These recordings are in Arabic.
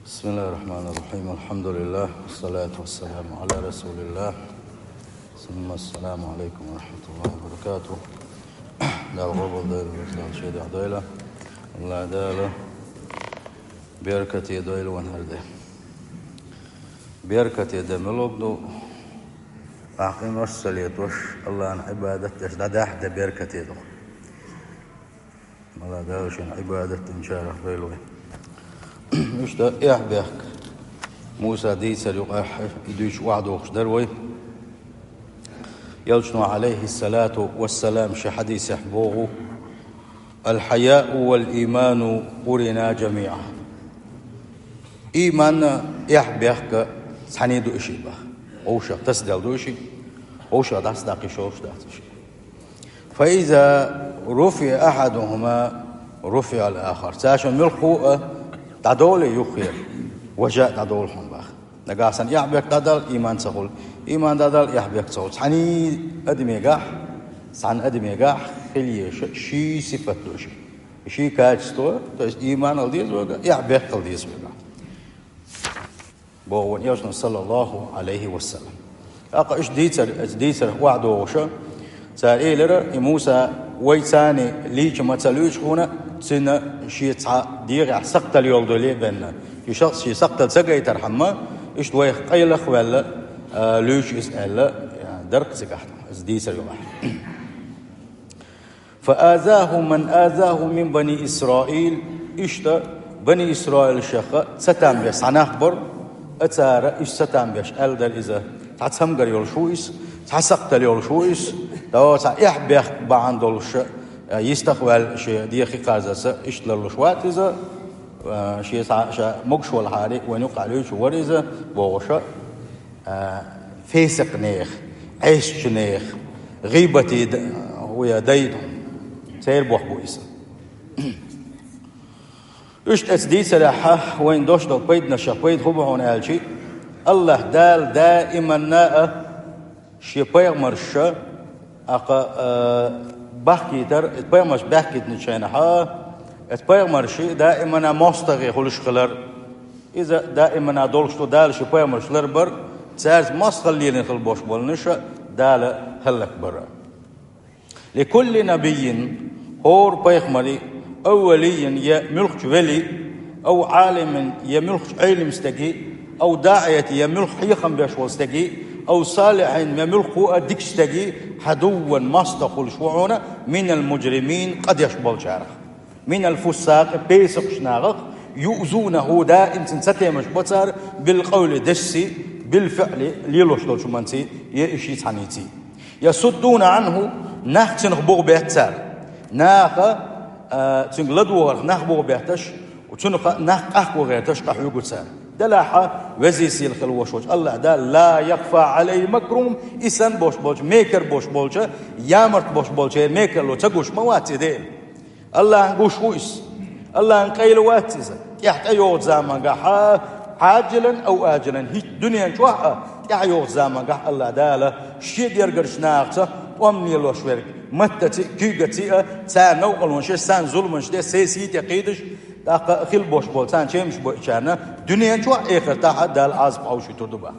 بسم الله الرحمن الرحيم. الحمد لله والصلاة والسلام على رسول الله. ثم السلام عليكم ورحمة الله وبركاته. لا غرب الدائرة والسلام شهد عدائلة الله دالة بيركة دائلة ونهرده بيركة دملوبدو أقيم الصلاة وش الله عن عبادة يشدد أحد بيركة دو الله دالة شن عبادة إن شاء الله دائلة مش ده يحبك موسى ديسر يقح يدوش وعده وخدروي يلجنوا عليه الصلاة والسلام شحديث يحبوه الحياء والإيمان قرنا جميعا إيمان يحبك سحنيدو إشي به أوشا تسدل دوشي أوشا تصدقي شوش داتشي فإذا رفع أحدهما رفع الآخر ساشن ملخوء تعدول يخير وجاء تعدولهم باخ نقاسن يحبك تعدل إيمان سهول إيمان تعدل يحبك سهول سحني أدمي قاح سحن أدمي قاح خليه شي صفة دوشي شي كاجستو تش إيمان الديز وقا يحبك الديز وقا بوون يوسف صلى الله عليه وسلم أقا إيش ديتر وعده وشا سأل إيه لرا موسى ويتاني ليش ما تلوش هنا سنة شيء دير سقط اليوم دولي بيننا يشخص شيء سقط سقي ترحمه إيش دوي قيلخ ولا لوش إسأل يعني درك سقحنا ديتر يوم فآذاه من آذاه من بني إسرائيل إيشتا بني إسرائيل شخة ستام بيس عن أخبر أتارا إيش ستام بيش ألدر إذا تعتهم قريول شويس تعسقت اليول شويس دو يحبيخ بعندولش يستقبل شيء ديخي قازة إيش للشوات إذا شيء مقش والحاري ونقع ليش وريزة بوغشة فيسق نيخ عيش نيخ غيبتي ويا ديدهم سير بوح بويسة إيش تسديد سلاحة وين دوش دو بيد نشق بيد خبعون ألشي الله دال دائما ناء شي بيغمرش أقا بحكي تر بيغمرش بحكي نشينها بيغمرش دائما مستغي خلش خلر إذا دائما دولشتو دال شي بيغمرش لربر تسارز مستغلين خل بوش بولنش دال خلك برا لكل نبي هور بيغمري أولي يا ملك ولي أو عالم يا ملك علم استجي أو داعية يا ملك حيخم بيشوال استجي أو صالح يملك أديك استجي حدوا مستقل شوعنا من المجرمين قد يشبل شارخ من الفساق بيسق شناغق يؤذونه دا انت ستيمش بطار بالقول دسي بالفعل ليلوش دول شمانتي يأشي تانيتي يصدون عنه ناخ تنخبوغ بيهتار ناخ تنغلدوغ ناخبوغ بيهتش وتنخ ناخ أخبوغ بيهتش قحيوغو تسار دلاحة وزيسي الخلوشوش الله دا لا يخفى عليه مكروم إسان بوش بولش ميكر بوش بولش يامرت بوش بولش ميكر لو تقوش مواتي ديل الله نقوش ويس الله نقيل واتيزا يحت أيوغ زامان قاحا عاجلا أو آجلا هيك دنيا نشوحا يحيوغ زامان قاح الله دالا شيد يرقرش ناقصة وامني الله شويرك متى كيغتي سان نوقل ونشي سان ظلم ونشي سيسيت يقيدش تاق خيل بوش بولتان شيء مش بوشانا دنيا شو آخر تاح دال عزب أو شيء تدبا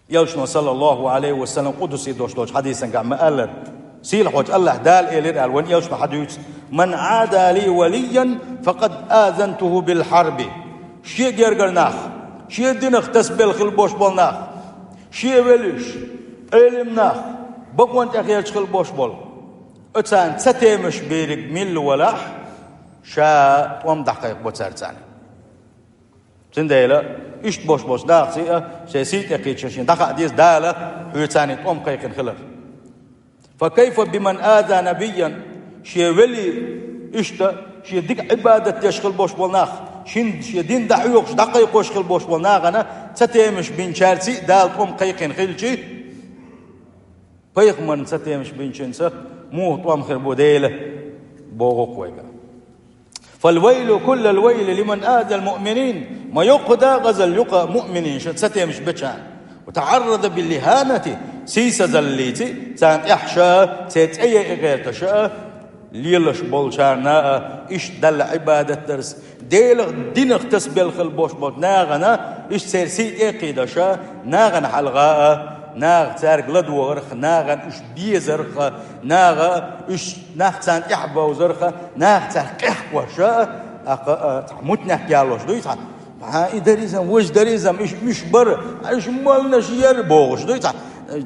يلشنا صلى الله عليه وسلم قدسي دوش حديثا قام قال سيل حوج الله دال إلير الوان يلشنا حديث من عادى لي وليا فقد آذنته بالحرب شيء يرجع ناخ شيء دينخ تسبل خيل بوش بول ناخ شيء وليش علم ناخ بقوان تأخير خيل بوش بول أتان ستيمش بيرك ميل ولاح شا ومدحقيق بوتسارتاني سنديلا إيش بوش داقسي سيسيت يقيد شاشين دقا ديز دالة حيوتاني توم قيقن خلر فكيف بمن آذى نبيا شي ولي إشتا شي ديك عبادة يشخل بوش بولناخ شي دين دحيوخ دقيق وشخل بوش بولناغنا ستيمش بين شارسي دال توم قيقن خلشي قيق من ستيمش بين شنسة مو توم خربو ديله بوغوك ويقا فالويل كل الويل لمن آذى المؤمنين ما يقضى غزل يقى مؤمنين ستي مش بشان وتعرض باللهانة سيسة زليتي سانت إحشاء سيت أي غير تشاء ليلش بولشانا إيش دل عبادة درس ديل دين اختس بالخل بوش بوت ناغنا إيش سيرسيت إقيدشا ناغن حلغاء ناغ تارك لدورخ ناغن إيش بيزرخ ناغ إيش ناغتان إحبا وزرخ ناغ تارك إحبا شاء متنح كيالوش دويتا ها إداريزم وش داريزم إيش مش بر إيش مالنا شيار بوغش دويتا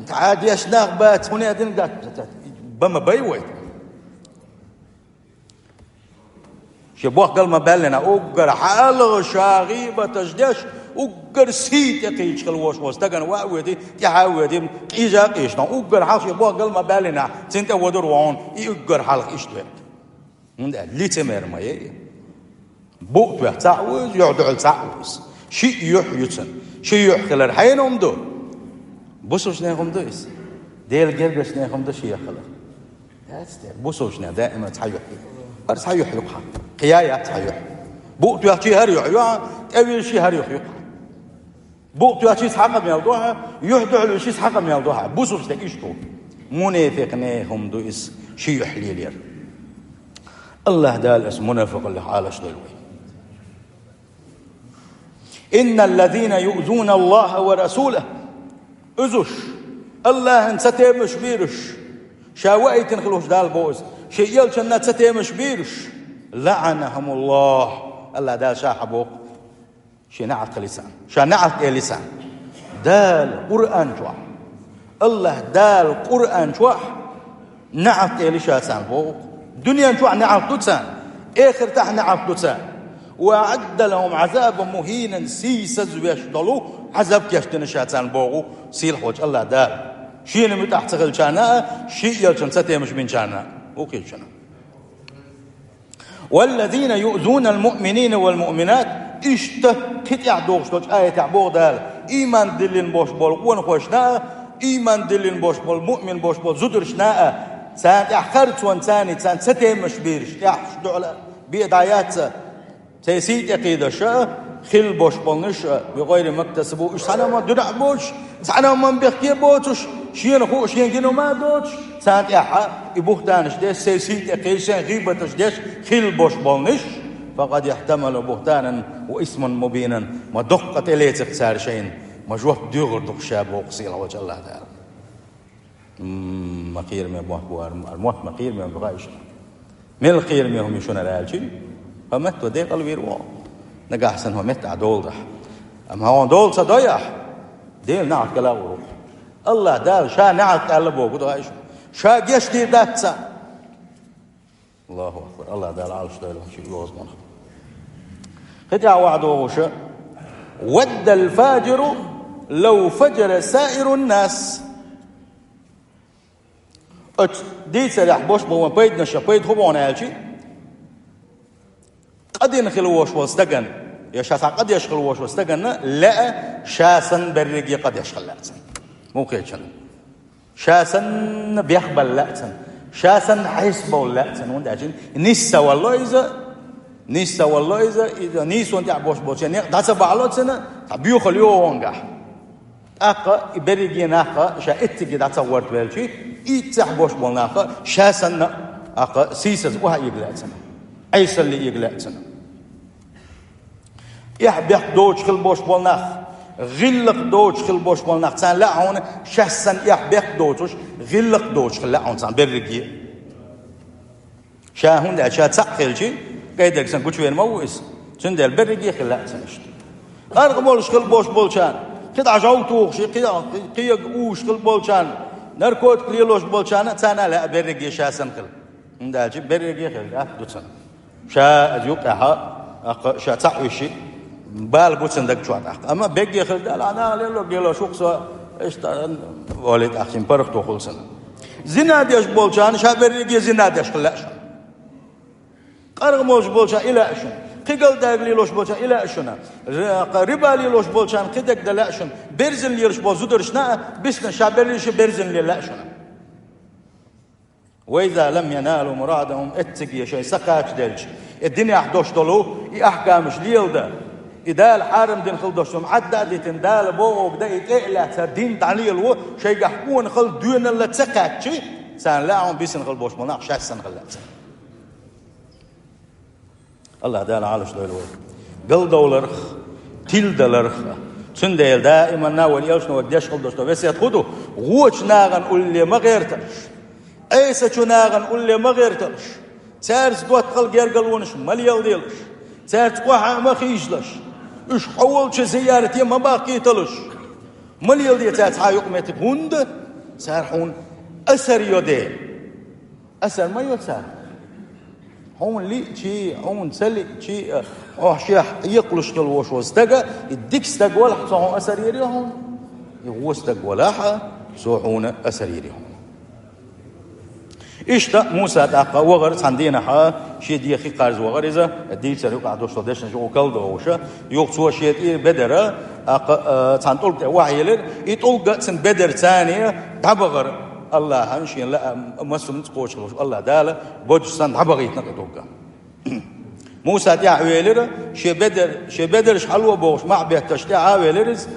عاد ياش ناغ بات هنا دين قات بما بيويت شبوه قال ما بالنا أوجر حالغ شاغيبة تجدش أوجر سيت يقيش خلوش واستجن وعودي تحاودي إيجا قيشنا أوجر حال شبوه قال ما بالنا سنت ودر وعون أوجر حالك إيش تويت من ده اللي تمر ما يه بوق تويت تعوز يعدل تعوز شيء يحيتن شيء يحخل الحين دو بوسوش ناهم دويس ديل جربش ناهم دو شيء خلر بوسوش نا دائما تحيح أرس حيح يقع قيايات حيح بوق يحكي هر يحيح أول شيء هر يحيح بوق يحكي حق من الضوء يحدع له شيء حق من الضوء بوسوش تكيش تو منافق ناهم دويس شيء يحلي لير الله دال اسم منافق اللي حالش دلوي إن الذين يؤذون الله ورسوله أزوش الله ان ستيمش بيرش شاوئت نخلوش دال بوز شيء يلشن ستيمش بيرش لعنهم الله دال شاحبوك شي نعت لسان شا نعت لسان دال قرآن جوح الله دال قرآن جوح نعت لشاسان بوك دنيا جوح نعت لسان آخر تح نعت لسان وعد لهم عذابا مهينا سيسز ويشتلوا عذاب كيشتن شاتان بوغو سيل حوج الله دال شيء متحت غل شانا شيء يلشن ستيمش من شانا اوكي شنا والذين يؤذون المؤمنين والمؤمنات اشته كتع دوغش توج آية تعبوغ دال إيمان دلين بوش بول ونخوشنا إيمان دلين بوش بول مؤمن بوش بول زدرشنا سان احخرت وانساني سان ستيمش بيرش يحشدو على بيدايات تيسيت يقيد شاء خل بوش بولنش بغير مكتسبو إش سانا ما درع بوش سانا ما بيخي بوتش شين خو شين جنو ما دوتش سانت يحا يبوخ دانش ديش سيسيت يقيشن غيبتش ديش خل بوش بولنش فقد يحتمل بهتانا واسما مبينا ما دقت إليه تختار شيء ما جوه ديغر دق شاب وقصيل وجه الله تعالى مقير من بوه الموت مقير من بغايش من القير منهم يشون الالجي فمت ودي قلبي روح نجا أحسن هو مت عدول ده أما هو دول صدايح ديل نعت كلا وروح الله دال شا نعت قلبه قد عايش شا جشتي داتسا الله أكبر الله دال عالش دال شيء لوز منه خدع وعده وشا ود الفاجر لو فجر سائر الناس دي سلاح بوش بوما بيد نشا هو عنالشي قد ينخلوش واستجن يا شاسع قد يشخلوش واستجن لا شاسن برجي قد يشخل لأتن ممكن شنو شاسن بيخبل لأتن شاسن حسبه لأتن وند أجن نسا والله إذا نيس وند يعبوش بوش يعني ده سبع لأتنا بيخل يوانجح أقا برجي ناقة شاءت كده تصورت بالشيء يتحبوش بالناقة شاسن أقا سيسز وها يقلأتنا أيس اللي يقلأتنا يحبيح دوش خل بوش بالناخ غلق دوش خل بوش بالناخ سان لا هون شاسن يحبيح دوش غلق دوش خل لا هون سان برجي شاهون ده شات سقل شيء قيدك سان كوش وين مويس سن ده البرجي خل لا سنشت أرغمولش خل بوش بولشان كده عجوتوخ شيء كده قيق اوش خل بولشان نركوت كليلوش بولشان سانا لا برجي شاسن خل من ده جيب برجي خل ده دوتسن شا أزيوكها شا تعويشي بال بوتسن دك شوات أما بيجي خل ده أنا ليلو شوكسا إيش ولد أخين برخ توخل سنة زنا ديش بولشان شا برجي زنا ديش خلاش قرغموش بولشان إلى أشون قيقل داق ليلوش بولشان إلى أشون ربا ليلوش بولشان قدك دلاشون برزن ليلوش بولزودرشنا بسنا شا برجي برزن ليلاشون وإذا لم ينالوا مرادهم اتقي شيء سقاش دلج الدنيا أحدوش دلو أحكامش ليل ده إذا الحارم دين خلدوشهم عدى دي تندال بوغو بدا يتقلع سردين تعليل و شيء يحكون خل دون اللي تسقاش سان لاهم بيسن خل بوش مناق شاش سن خلات الله دال عالش دولوي قل دولرخ تيل دولرخ تنديل دائما ناول يلشنا وديش قلدوش بس يتخدو غوش ناغن قل ما غيرتلش ايسا چو ناغن قل ما غيرتلش تارس دوات قل غير قلونش مليال ديلش تارس قوحا ما خيشلش اش حول چه زيارتي ما باقي تلش مليال دي تارس حايق ميتك هند سارحون أثر يودي أثر ما يوسار هون لي شيء هون سلي شيء شيء يقلش كل وستجا الديك استج ولا صحون أثر يريهم يوستج ولا صحون أثر يريهم إيش موسى تاق وغرس عندنا شيء دي أخي قارز وغرزة دي سريق عدوش صديش نشوف كل دوشة يقصوا شيء بدرة تانطول وعيلر يطول سن بدر ثانية دبغر الله هنشين لا مسلم تقوش الله داله بوج سن دبغيت نقطوكا موسى تاع عيلر شيء بدر شحلوه بوش مع بيتش تاع عيلرز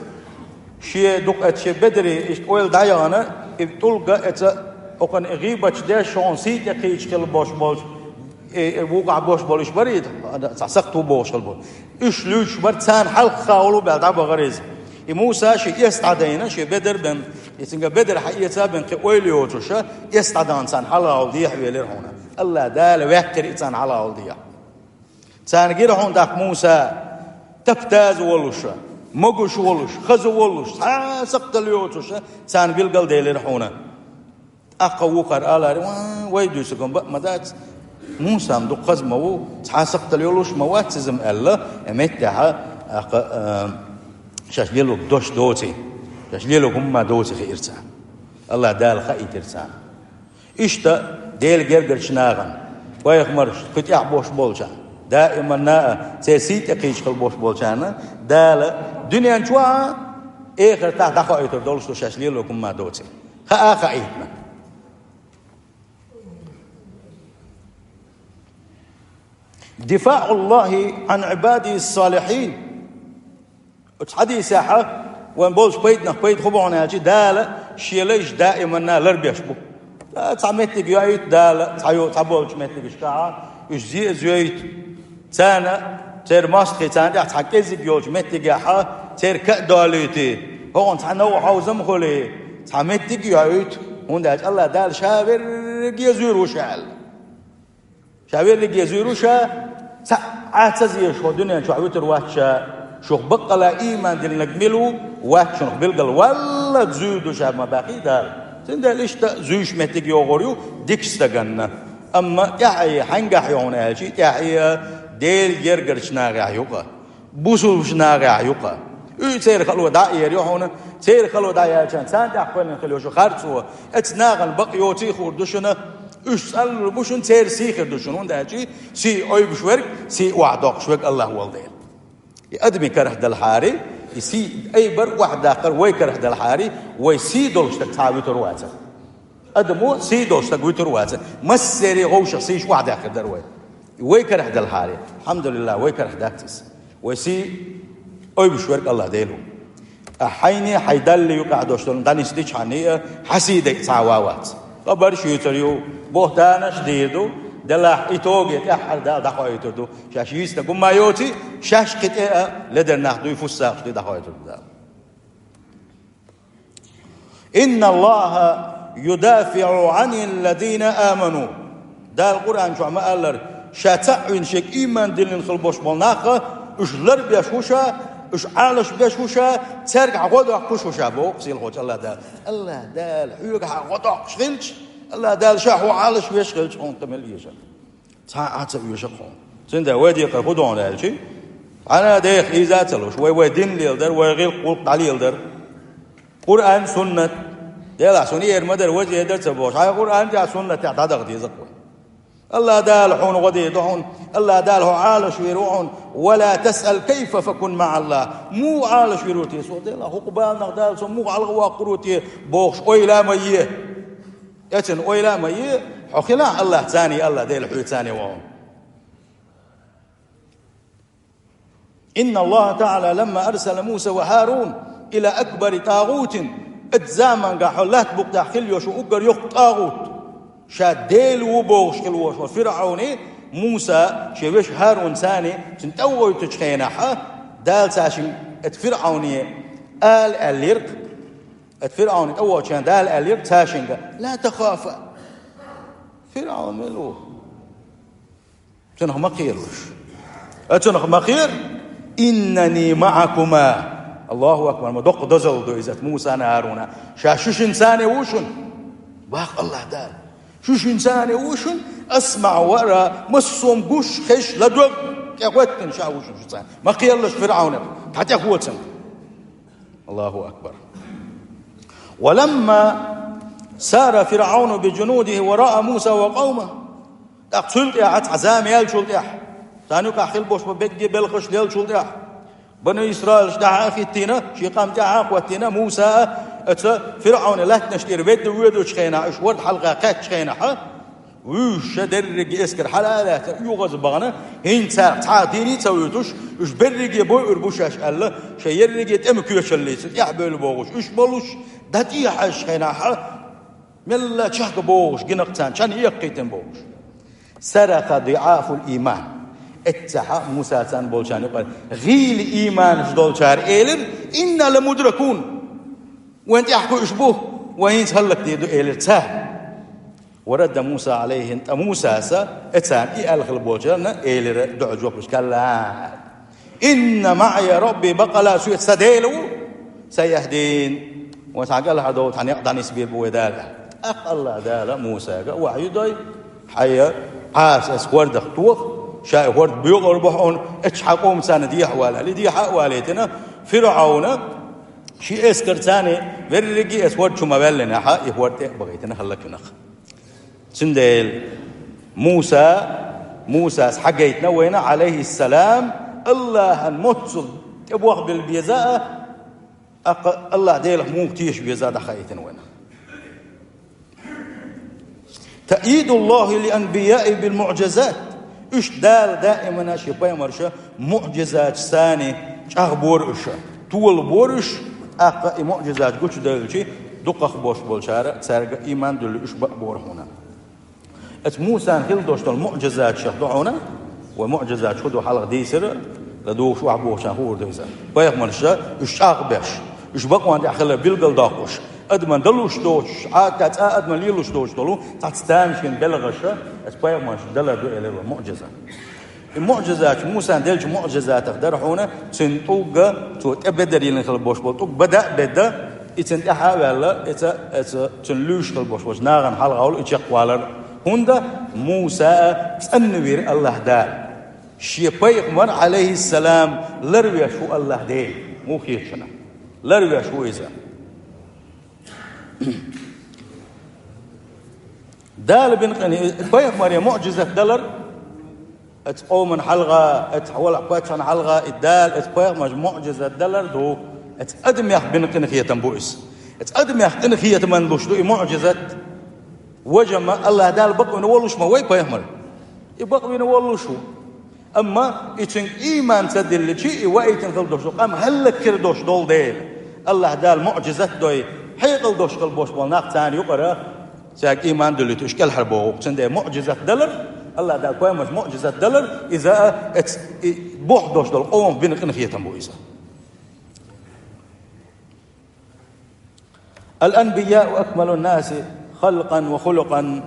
شيء دقت شيء بدري إشتويل دايانا يطول وكان غيبة ده شانسيت يكيش كل باش وقع باش بالش بريد سقطوا باش البول إيش ليش برتان حلق خاولو بعد عبا غريز موسى شيء يستعدينا شيء بدر بن يتنقى بدر حقيقة بن قويليو توشا يستعدان سان حلا ولديح ويلير هنا الله دال ويحكر إنسان حلا ولديح سان غير هون داك موسى تبتاز ولوشا مغوش ولوش خزو ولوش سقط اليو توشا سان بيلقل ديلير هنا أقوى قرآلار ويدوسكم مدات موسى مدو قزمو تحاسق تليولوش موات سزم الله أمتها شاش ليلوك دوش دوتي شاش ليلوك هم دوتي خيرتان الله دال خير ترتان إشتا ديل جرجر شناغن ويخمرش كنت يعبوش بولشان دائما نا تسيت يقيش خلبوش بولشان دال دنيا نشوا إخر تحت خايتر دولش شاش ليلوك هم دوتي خايتنا دفاع الله عن عباده الصالحين حديث ساحة وين بولش بيتنا بيت خبونا هاجي دالة شيليش دائما نالر بيشبو تعمتك يايت دالة تعبولش متك شكاعة إيش زيت تانا تير ماسكي تانا تحكيزك يوش متك ياحا تير كأداليتي هون تعنو حوزم خلي تعمتك يايت هون داج الله دال شابر يزورو شال شابر يزورو شا عاتزي شو دنيا شو عوتر واتشا شو بقى لا إيمان دل نجملو واتش نقبل ولا تزودو شاب ما باقي دار تندى ليش تزوج متك يوغوريو ديكس تجنا أما يحيى حنجح يونا هالشيء يحيى ديل يرجع شناغي عيوقا بوسو شناغي عيوقا سير خلوا داير يوحنا سير خلوا داير عشان سانت أحوالنا خلوا شو خارجوا اتناغن بقيوتي خوردشنا أسأل بوشن سير سيخر دوشنون ده شيء سي أي بشورك سي وعداق شوك الله والدين يقدم كره دلحاري يسي أي بر واحد آخر ويكره دلحاري ويسي دولش تكتاوي ترواتة أدمو سي دولش تكوي ترواتة مسيري غوش سيش واحد آخر دروي ويكره دلحاري الحمد لله ويكره داكتس ويسي أي بشورك الله ديلو أحيني حيدل يقع دوشتون داني ستيش عنية حسيدة تعواوات قبر شيتريو بوهتانا شديدو دلا إتوجت أحد دخوا يتردو شاشيست قم ما يوتي شاش كتئة لدر ناخدو يفساق شدي دخوا يتردو إن الله يدافع عن الذين آمنوا دا القرآن شو عم قال شاتعين شك إيمان دلين خلبوش بالناقة إش لرب يشوشا إش عالش بيشوشا ترجع غدا كوشوشا بوق سيل خوش الله دال الله دال حيوك غدا شغلش الله دال شاحو عالش بيشغلش هون تمل يشا ساعات يشقون سند وادي قربودون هالشي أنا دايخ إذا تلوش ويدين ليلدر ويغير قلق على ليلدر قرآن سنة يلا سنية المدر وجه يدر تبوش هاي قرآن جاء سنة تعتاد غدي زقوي الله دال حون غدي يدعون الله داله عالش ويروحون ولا تسأل كيف فكن مع الله مو عالش ويروتي صوت الله قبال نقدال سمو على الواقروتي بوش ويلا ميه يتن ويلا ميه حكينا الله ثاني الله ديل حي ثاني وهم إن الله تعالى لما أرسل موسى وهارون إلى أكبر طاغوت اتزامن قاحلات بقدح خليوش وقر يخ طاغوت شاد ديل وبوش خلوش وفرعوني موسى شويش هارون ثاني تنتوي تشخينها دال ساشن فرعوني اليرق فرعون أول كان دال اليرق ساشن لا تخاف فرعون ملو تنخ مقيرش أتنخ مقير إنني معكما الله أكبر ما دق دزل دو إذا موسى هارون شوش إنسان وشن باق الله دال شوش إنسان وشن أسمع ورا مصوم قش خش لدوق يقوتن شاوش إنسان ما قيلش فرعون حتى قوتن الله أكبر. ولما سار فرعون بجنوده وراء موسى وقومه أقتلت يا عزام يلشلت يا ثاني كأخيل بوش ببدي بلخش يلشلت يا بني إسرائيل اشتاع في التينة شي قام تعاق والتينة موسى فرعون لا تنشتير بيت ويدو شخينا اش ورد حلقة قات شخينا وش درج اسكر حلالات يغز بغنا هين تعاتيني تسويتوش اش برج يبوي اربوشاش الله شيرج يتمكيوش اللي يحبل بوغش اش بلوش دتي حش خينا ملا تشاق بوغش جنقتان كان يقيتن بوغش سرق ضعاف الايمان اتحى موسى تان بولشان يقول غيل ايمان جدول شار ايلر ان لمدركون وانت يحكوا اشبوه وين تهلك ديدو ايلر تاه ورد موسى عليه انت موسى اتان الخل بولشان ايلر دع جوبش كلا ان معي ربي بقلا سويت سديلو سيهدين وتعقل هذا تعني يقدر يسبير بوداله الله داله موسى وحي دوي حيا حاس اسورد خطوخ شاي ورد بيغر بحون اتحقوم سنة دي حوالا لدي حواليتنا فرعون شي اسكر ثاني ورقي اسورد شو مبلنا حا يورد بغيتنا خلك نخ سنديل موسى حقيتنا وين عليه السلام الله المتصل ابوغ بالبيزاء الله ديله مو كتيش بيزاء دخايتنا وين تأييد الله لأنبيائه بالمعجزات إيش دال دائما شيء بيمرشة معجزات ثاني أخبار إيش طول بورش معجزات قلت دال شيء دقق بوش بالشارع سارق إيمان دل إيش بور هنا موسى هل دوشت المعجزات شهدونا ومعجزات شهدوا حلقة ديسر لدوش وعبوش هور ديسر بيمرشة إيش أخبش إيش بقوا عند أخلا بيلقل داقوش أدمن دلوش دوش عاد أدمن ليلوش دوش دلو تستامشين بلغشة أسبايق ماش دلر دو إلى المعجزة المعجزات موسى دلش معجزات أقدرهونه سنتوجا توت أبدر يلين بوش بطوق بدأ يتنتحى ولا تنلوش بوش بوش ناغن حلقة أول يشق والر هندا موسى تنوير الله دا شيبايق من عليه السلام لروي شو الله ده مو خير شنا لروي شو إذا دال بن قني بيق مريم معجزة دلر اتقوم من حلقة اتحول عن حلقة الدال اتبيق معجزة دلر دو اتقدم يخ بن قني خية تنبوئس اتقدم يخ قني خية تمنلوش دو معجزة وجمع الله دال بقوا نولوش ما وي بيق مريم يبقوا نولوش أما يتن إيمان تدل شيء ويتن خلدوش قام هلك كردوش دول ديل الله دال معجزة دوي حيقل دوش قلبوش والناق تاني يقرأ ساق إيمان دلت إشكال حربوه سنده معجزة دلر الله دال قوامش معجزة دلر إذا بوح دوش دل قوم بين قنخية تنبو إذا الأنبياء أكمل الناس خلقا وخلقا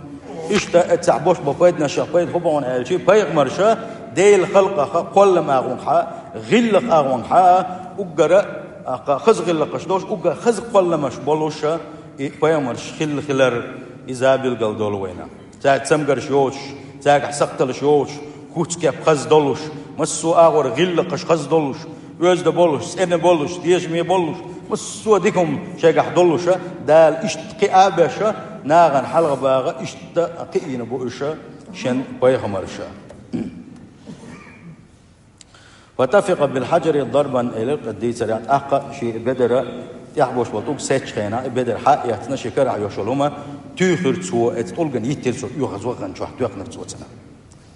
إشتا اتعبوش بفيدنا شاقيد خبعون ألشي بيغ مرشا ديل خلقا قول ما أغنحا غلق أغنحا أقرأ خز غلق قشدوش أقرأ خز قول مش بولوشا بيغ مرش خلر إزابيل قل دولوينا تاك تسمقر شيوش تاك حسقتل شيوش كوتسكيب خز دولوش مسو آغور غلقش خز دولوش ويزد بولوش سنة بولوش ديشمي بولوش مسو ديكم شاقح دولوشا دال اشتقي آباشا ناغن حلغ باغا اشتقيين بوشا شن بيغ مرشا واتفق بالحجر ضربا إلى القديس رياض أحقا شيء بدر يحبوش بطوق سيتش خينا بدر حق يحتنا شكر عيوشلوما تيخر تسوى اتطلقن يتل سوى يوغزوغن شوح تيوغن تسوى سنة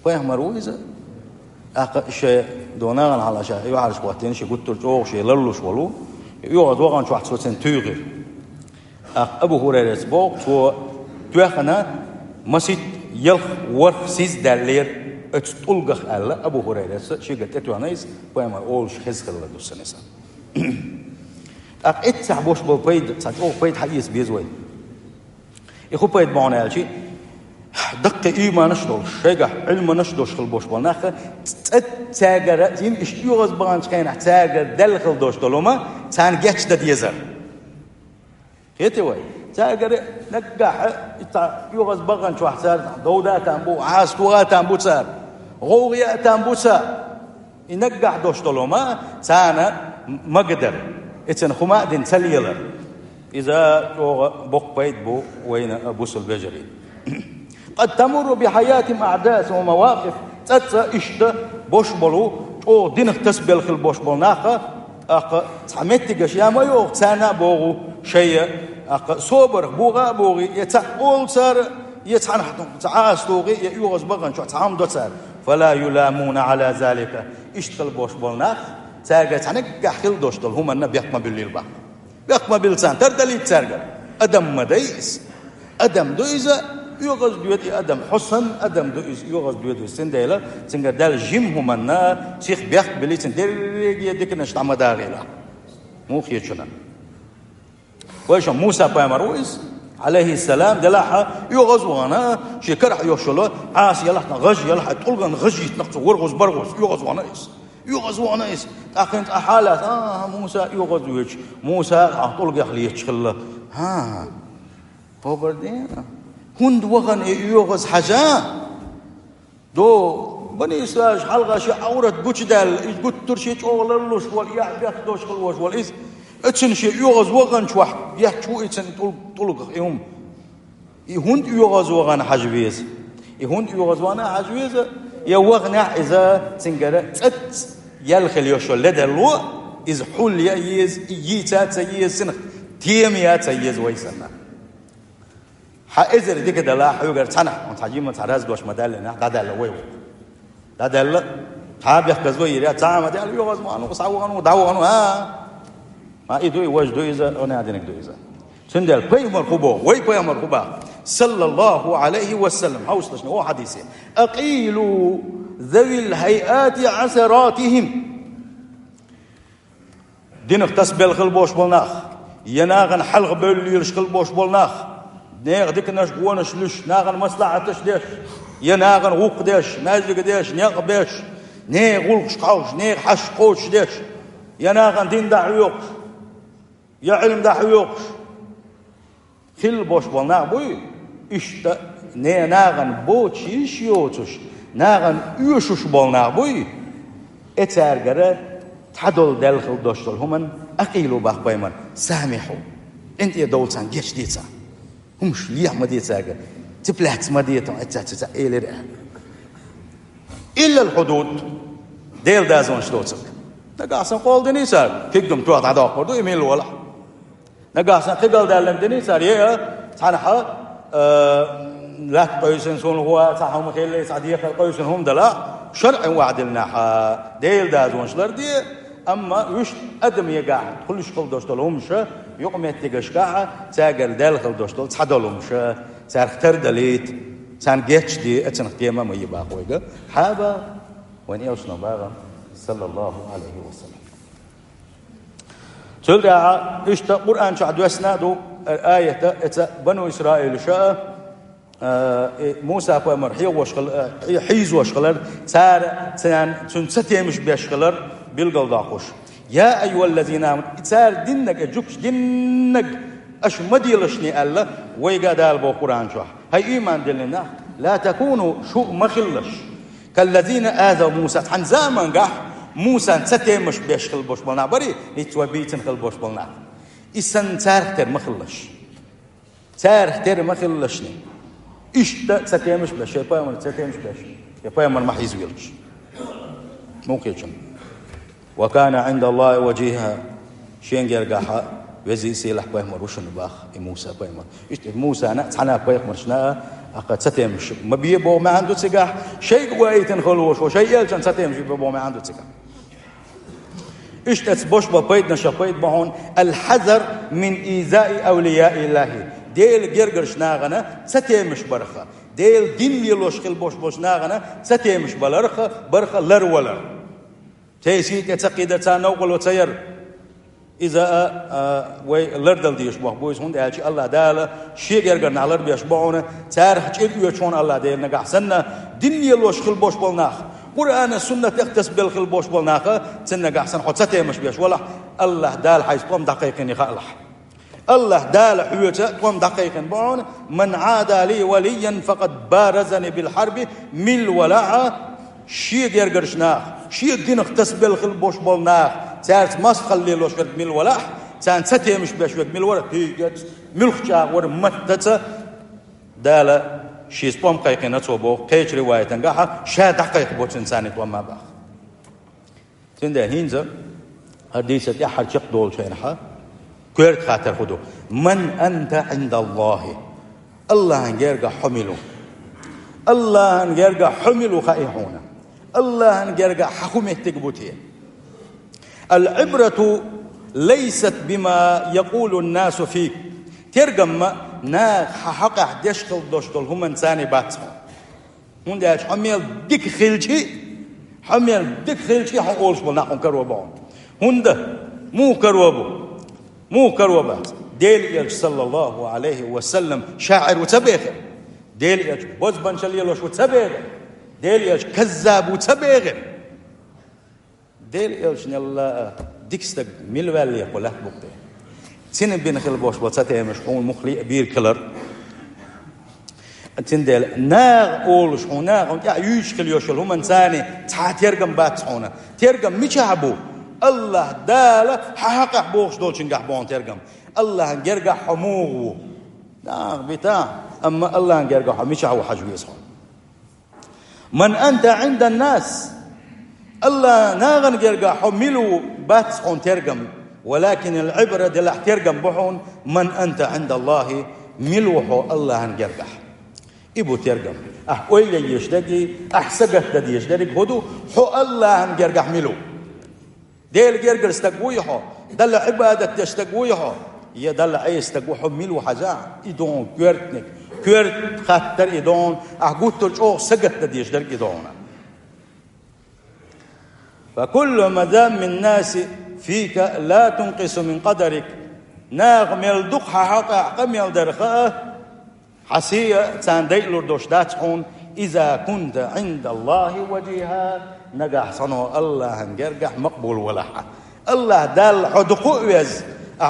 فيهمرو إذا أحقا شيء دوناغن على شيء يوحرش بواتين شيء قلت تلتوغ شيء للوش ولو يوغزوغن شوح تسوى سنة تيغر أبو هريرة سبوغ تسوى تيوغنا مسيد يلخ ورخ سيز دالير تلقخ ألا أبو هريرة شيء قلت نايس بيما أول شخص خلا دوسنسا أك إتسع بوش بالبيد سات أو بيد حديث بيزوي يخو بيد معنا شيء دقة إيمان نشدول شيء علم نشدول شغل بوش بالناخ تاجر زين إشتيوغز بانش كين تاجر دلخل دوش دلوما تان جتش ديزر كيتوي تاجر نجح يوغز بانش وحسار دودا تامبو عاستوغا تامبو سار غوغيا تامبو سار ينجح دوش دلوما تانا مقدر إتن خما دين تليلر إذا بق بيت بو وين أبوس البجري قد تمر بحياتهم أحداث ومواقف تتسا إشتا بوش بلو أو دين اختسبل خل بوش بلناخا أقا تعمتك يا ما يوغ تانا بوغو شيء أقا صبر بوغي يتعقول سار يتعنحتم تعاستوغي يوغز بغن شو تعامدو سار فلا يلامون على ذلك اشتغل بوش بلناخ تاجا تعنق خل دوشتل هم النبي يقم بالليل با يقم بالسان تردلي تسرق أدم مديس أدم دويزة يوغز دويدي أدم حسن أدم دويز يوغز دويدي سنديلا سنجا دال جيم هم النا شيخ بيق بلي سنديري يديك نشتعم داغيلا مو خيشنا وإيش موسى بامرويس عليه السلام دلاحة يوغز وانا شكرح يوشلا عاس يلحنا غج يلح تلقن غج يتنقص ورغز برغز يوغز وانا إيس يوغز وانا إيس أخنت أحالات موسى يوغز ويش موسى طلق يخلي يشخله بردين هند وغن يوغز حاجة دو بني إسرائيل حلقة شي عورة بوشدال يقول ترشي تقول لش واليعبيات دوش خلوش والإس اتسن شي يوغز وغن شوح يحشو اتسن طلق يوم هند يوغز وغن حجبيز هند يوغز وانا حجبيز يوغنا إذا تنقر تت يلخل يوشو لدلو إذ حول يأيز ييتا تييز سنخ تيميا تييز ويسنا حائزر ديك دلا حيوغر تنح وتحجيم تعرز دوش مدالنا دادل ويو دادل حاب يخكزو يريا تعام دال يوغز وانو قصعوغنو دعوغنو ما إيدوي وجدو إذا أنا عدنك دو إذا سندل بيمر خبو وي بيمر خبا صلى الله عليه وسلم حوصلشنا هو حديثي أقيلوا ذوي الهيئات عسراتهم دين اختص بالخل بوش بولناخ يناغن حلق بالليرش خل بوش بولناخ نيغ ديك ناش قوانش لش ناغن مصلحتش ديش يناغن غوق ديش ناجق ديش نيغ بيش نيغ غلقش قوش نيغ حش قوش ديش يناغن دين دعويوقش يا علم دعويوقش خل بوش بولناخ بوي إشتا ناغن بوشيش يوتش ناغن يوشوش بولناخ بوي اتارغره تحدل دلخل دوشتل همن أقيلوا باق بايمن سامحوا انت يا دولتان جيش ديتا همش ليح مديتا تبلحت مديتا اتاتا إلى إلا الحدود ديل دازون شلوتك نقاسن قول دنيسار كيكدم توات عداق بردو يمين الولا نقاسن قيقل دالم دنيسار يا تعنحا لا تقيسن سون هو تحهم خيلي سعديق القيسن هم دلا شرع وعدلنا حا ديل دازون شلر دي أما وش أدم يقع كل شغل دوشتلهم شا يقوم يتجشكها تاجر دالخل دوشتل تحدلهم شا سار اختار دليت سان جيتش دي اتن اختيما ما يبقى قويقة حابة وين يوصنا باغا صلى الله عليه وسلم تلقى اشتا قرآن شعد واسنادو آية بنو إسرائيل شاء موسى بأمر حيز وشغلر سار تنستي مش بيشغلر بالقل داقوش يا أيها الذين آمنوا سار دينك أجوكش دينك أش مديلشني ألا ويقا دال بو قرآن شوح هاي إيمان دلنا لا تكونوا شو مخلش كالذين آذوا موسى عن زمن قح موسى ستي مش بيشغل بوش بلنا بري يتوبيتن خل بوش بلنا إسان تارختر مخلش تارختر مخلشني إشتا ستيمش بش يبايمر ستيمش بش يبايمر ما حيزويلش ممكن وكان عند الله وجيها شين جرجحة وزي سيلح بايمر وشن باخ موسى بايمر موسى أنا أنا بايمر شنا أقد ستيمش ما بيبو ما عنده سجاح شيء وايتن خلوش وشيء يلجن ستيمش بيبو ما عنده سجاح إشتا تبوش ببيتنا شبيت بهون الحذر من إيذاء أولياء الله ديل جرجر شناغنا ستيمش برخة ديل دين يلوش خل بوش ناغنا ستيمش برخة لر ولر تيسيت يتقيد تانوقل وتير إذا لردل ديش بويس هون دالشي الله دالا شيء يرجعنا على ربي يشبعونه تاريخ شيء يشون الله ديل نجحسنا دين يلوش خل بوش بالناخ قرآن السنة تختص بالخل بوش بالناخ تنجحسن حتى ستيمش بيش ولا الله دال حيث قوم دقيقين يخالح الله دال حيوته قوم دقيقين بعون من عادى لي وليا فقد بارزني بالحرب مل ولا شيء يرجعنا شيء دين اختص بالخل بوش بالناخ تارت ماس خلي لوش قد مل ولا تان ستي مش باش وقت مل ولا هيجت ملخ جاء ور متت دال شيء سبوم قيقنا توبو قيش رواية تنقاها شا دقيق بوت إنساني وما باخ تنده هينزا حديثة يحر شق دول شينها كيرت خاطر خدو من أنت عند الله الله نجرجع حمله الله نجرجع حمله خائحونا الله نجرجع حكمه تقبوتيه العبرة ليست بما يقول الناس فيك ترجم نا حقق دشكل دوشكل هم إنساني باتهم هون ده حميل ديك خلشي حميل ديك خلشي حقولش بناهم كروبون هون ده مو كروبات ديل صلى الله عليه وسلم شاعر وتبيخ ديل بوزبان شليلوش وتبيخ ديل كذاب وتبيخ ديل نلا ديكستك ملوالي يقول لك بقطة تين بين خل بوش بطاتة مشحون مخلي بير كلر تندل ناغ أولش هناغ يا يشكل يوشل هم إنساني ترجم باتحونا ترجم ميشابو الله دال حقق بوش دول شنقح بون ترجم الله نجرجع حموه ناغ بتاع أما الله نجرجع ميشابو حجويسهم من أنت عند الناس الله ناغن جرجع حملوا باتحون ترجم ولكن العبرة دلح ترجم بحون من أنت عند الله ملوحو الله هنجرجح إبو ترجم أحويل يشتكي أحسقت دي يشترك هدو حو الله هنجرجح ملو ديل جرجر استقويحو دل عبادة تستقويحو يدل أي استقويحو ملو حجاع إدون كيرتنك كيرت خطر إدون أحقوت ترجعو سقت دي يشترك إدونا فكل مدام من الناس فيك لا تنقص من قدرك ناغ ميل دقها حقا قميل درخاء حسية تانديلو دوشداتحون إذا كنت عند الله وجيها نجح صنو الله هنجرجح مقبول ولحا الله دال حدقو ويز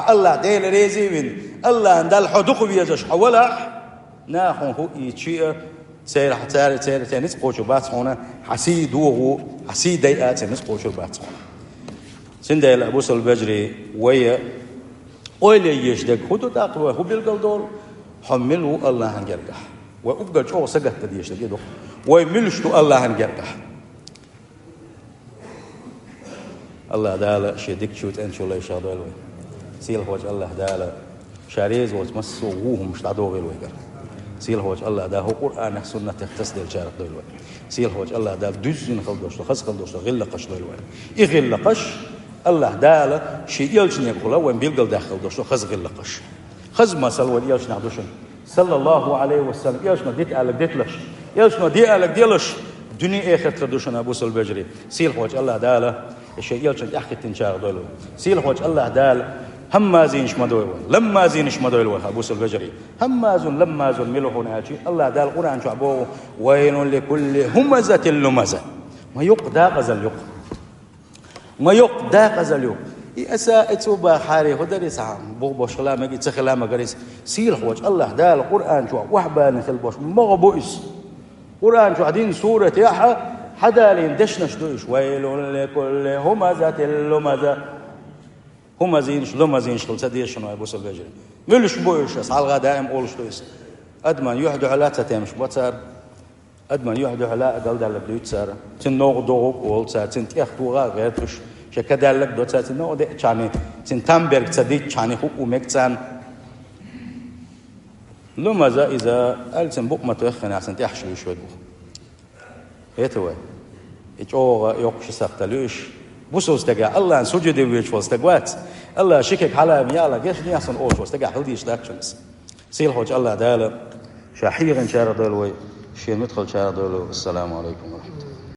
الله ديل ريزيوين الله دال حدقو ويزش ولح ناخون هو يتشيء سير تنس قوشو باتحونا حسي دوغو حسي ديئة تنس قوشو باتحونا سندل أبو سل البجري ويا أولي يشدك خدو تاقوا هو بالقلدول حملوا الله هنجرجح وأبقى شو سقط دي يشدك يدو ويملشتو الله هنجرجح الله دالا شدك شوت إن شاء الله يشهدوا الوي سيل هوج الله دالا شاريز وتمسوا وهم مش تعدوا الوي سيل هوج الله دا هو قرآن سنة تختص دل شارق دلوي سيل هوج الله دا دزين خلدوش خز خلدوش غل قش دلوي يغل قش الله دالا شيء يلشن يقوله وين بيلقى داخل دوش خز غل قش خز ما سلوا يلشن عدوشن صلى الله عليه وسلم يلشن ديت على ديتلش يلشن دي على ديلش دنيا آخر تردوشن أبو سل بجري سيل هوج الله دالا الشيء يلشن يحكي تنشار دلوي سيل هوج الله دالا هم زينش مدوي لما زينش مدوي أبو سل بجري هم زون لما زون ملوحون أجي الله دال القرآن شعبه وين لكل همزة لمزة ما يقدى غزل يق ما يقدى غزل يق إساءة توبا حاري هدري سام بوش خلامة جت خلامة جريس سيل خوج الله دال القرآن شو وحبان في البوش مغبوس قرآن شو عدين سورة ياحة حدا لين دشنش دوش ويل لكل همزة لمزة هم زينش لما زينش خلص ديش شنو أبو سلبجري ملش بويش أسعال غدائم أولش تويس أدمن يحدو على تتمش بوتر أدمن يحدو على قلد على بديت سار تنوغ دوغ أول سار تنتيختوغا غير تش شكدالك دوت سار تنوغ ده شاني تنتامبرغ تصديق شاني حكومة تان لما إذا ألتم بوك ما تأخنا عشان تحشل شوي بو هيتوه إيش يوقش سقتلوش بوسوس تجا الله سجد ويشوس تجوات الله شكك على ميالا جيش نياسن أوشوس تجا هلديش لاكشنز سيل هوج الله دالا شاحير إن شاء الله دلوي شيء مدخل شهر دولو. السلام عليكم ورحمة الله.